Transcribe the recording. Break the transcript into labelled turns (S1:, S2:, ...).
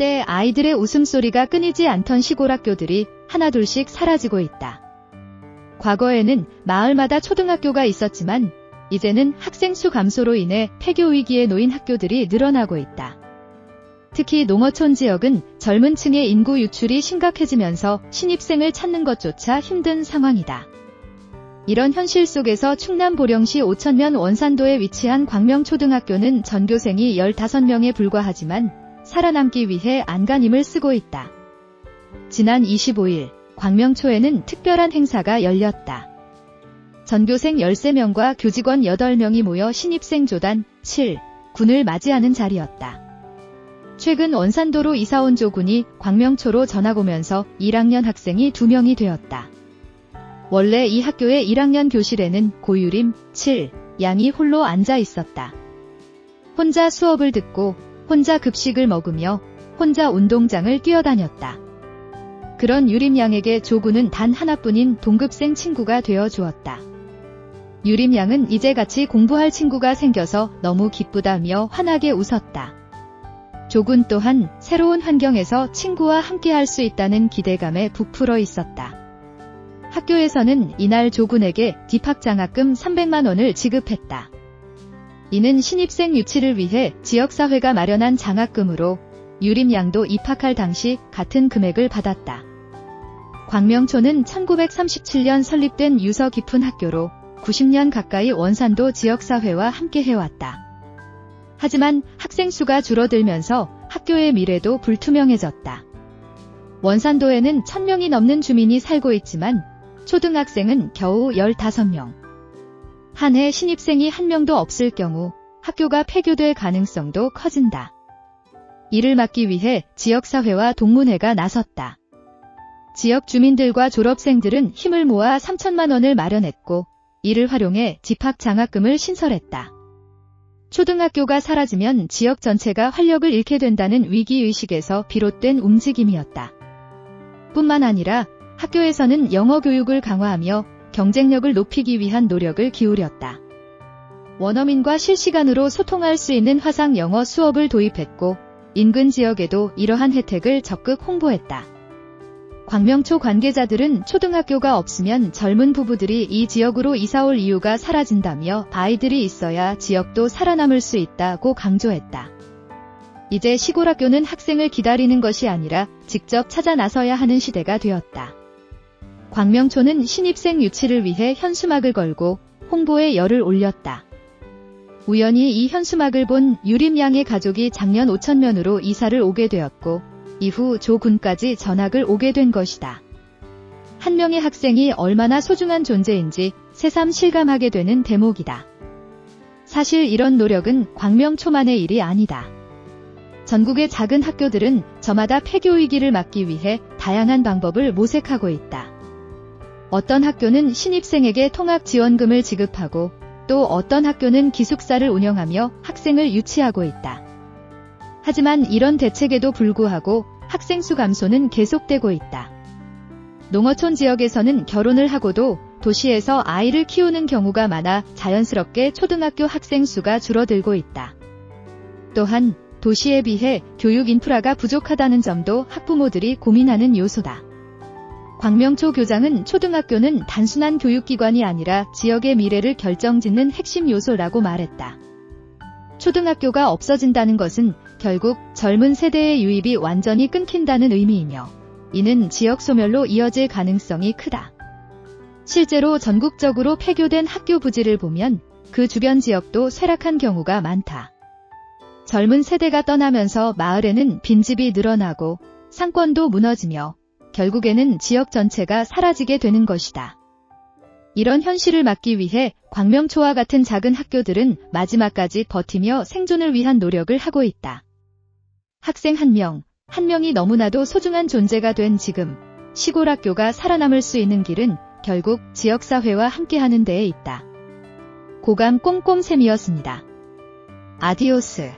S1: 한때 아이들의 웃음소리가 끊이지 않던 시골 학교들이 하나둘씩 사라지고 있다. 과거에는 마을마다 초등학교가 있었지만 이제는 학생 수 감소로 인해 폐교 위기에 놓인 학교들이 늘어나고 있다. 특히 농어촌 지역은 젊은 층의 인구 유출이 심각해지면서 신입생을 찾는 것조차 힘든 상황이다. 이런 현실 속에서 충남 보령시 오천면 원산도에 위치한 광명초등학교는 전교생이 15명에 불과하지만 살아남기 위해 안간힘을 쓰고 있다. 지난 25일 광명초에는 특별한 행사가 열렸다. 전교생 13명과 교직원 8명이 모여 신입생 조단 7, 9을 맞이하는 자리였다. 최근 원산도로 이사온 조군이 광명초로 전학 오면서 1학년 학생이 2명이 되었다. 원래 이 학교의 1학년 교실에는 고유림 7, 양이 홀로 앉아 있었다. 혼자 수업을 듣고 혼자 급식을 먹으며 혼자 운동장을 뛰어다녔다. 그런 유림 양에게 조군은 단 하나뿐인 동급생 친구가 되어 주었다. 유림 양은 이제 같이 공부할 친구가 생겨서 너무 기쁘다며 환하게 웃었다. 조군 또한 새로운 환경에서 친구와 함께 할 수 있다는 기대감에 부풀어 있었다. 학교에서는 이날 조군에게 입학장학금 300만 원을 지급했다. 이는 신입생 유치를 위해 지역사회가 마련한 장학금으로 유림 양도 입학할 당시 같은 금액을 받았다. 광명초는 1937년 설립된 유서 깊은 학교로 90년 가까이 원산도 지역사회와 함께 해왔다. 하지만 학생 수가 줄어들면서 학교의 미래도 불투명해졌다. 원산도에는 1000명이 넘는 주민이 살고 있지만 초등학생은 겨우 15명. 한 해 신입생이 1명도 없을 경우 학교가 폐교될 가능성도 커진다. 이를 막기 위해 지역사회와 동문회가 나섰다. 지역 주민들과 졸업생들은 힘을 모아 3천만 원을 마련했고 이를 활용해 집학장학금을 신설했다. 초등학교가 사라지면 지역 전체가 활력을 잃게 된다는 위기의식에서 비롯된 움직임이었다. 뿐만 아니라 학교에서는 영어 교육을 강화하며 경쟁력을 높이기 위한 노력을 기울였다. 원어민과 실시간으로 소통할 수 있는 화상 영어 수업을 도입했고 인근 지역에도 이러한 혜택을 적극 홍보했다. 광명초 관계자들은 초등학교가 없으면 젊은 부부들이 이 지역으로 이사올 이유가 사라진다며 아이들이 있어야 지역도 살아남을 수 있다고 강조했다. 이제 시골 학교는 학생을 기다리는 것이 아니라 직접 찾아 나서야 하는 시대가 되었다. 광명초는 신입생 유치를 위해 현수막을 걸고 홍보에 열을 올렸다. 우연히 이 현수막을 본 유림 양의 가족이 작년 오천면으로 이사를 오게 되었고 이후 조군까지 전학을 오게 된 것이다. 한 명의 학생이 얼마나 소중한 존재인지 새삼 실감하게 되는 대목이다. 사실 이런 노력은 광명초만의 일이 아니다. 전국의 작은 학교들은 저마다 폐교 위기를 막기 위해 다양한 방법을 모색하고 있다. 어떤 학교는 신입생에게 통학 지원금을 지급하고 또 어떤 학교는 기숙사를 운영하며 학생을 유치하고 있다. 하지만 이런 대책에도 불구하고 학생 수 감소는 계속되고 있다. 농어촌 지역에서는 결혼을 하고도 도시에서 아이를 키우는 경우가 많아 자연스럽게 초등학교 학생 수가 줄어들고 있다. 또한 도시에 비해 교육 인프라가 부족하다는 점도 학부모들이 고민하는 요소다. 광명초 교장은 초등학교는 단순한 교육기관이 아니라 지역의 미래를 결정짓는 핵심 요소라고 말했다. 초등학교가 없어진다는 것은 결국 젊은 세대의 유입이 완전히 끊긴다는 의미이며 이는 지역 소멸로 이어질 가능성이 크다. 실제로 전국적으로 폐교된 학교 부지를 보면 그 주변 지역도 쇠락한 경우가 많다. 젊은 세대가 떠나면서 마을에는 빈집이 늘어나고 상권도 무너지며 결국에는 지역 전체가 사라지게 되는 것이다. 이런 현실을 막기 위해 광명초와 같은 작은 학교들은 마지막까지 버티며 생존을 위한 노력을 하고 있다. 학생 한 명이 너무나도 소중한 존재가 된 지금, 시골 학교가 살아남을 수 있는 길은 결국 지역사회와 함께하는 데에 있다. 고감 꼼꼼샘이었습니다. 아디오스.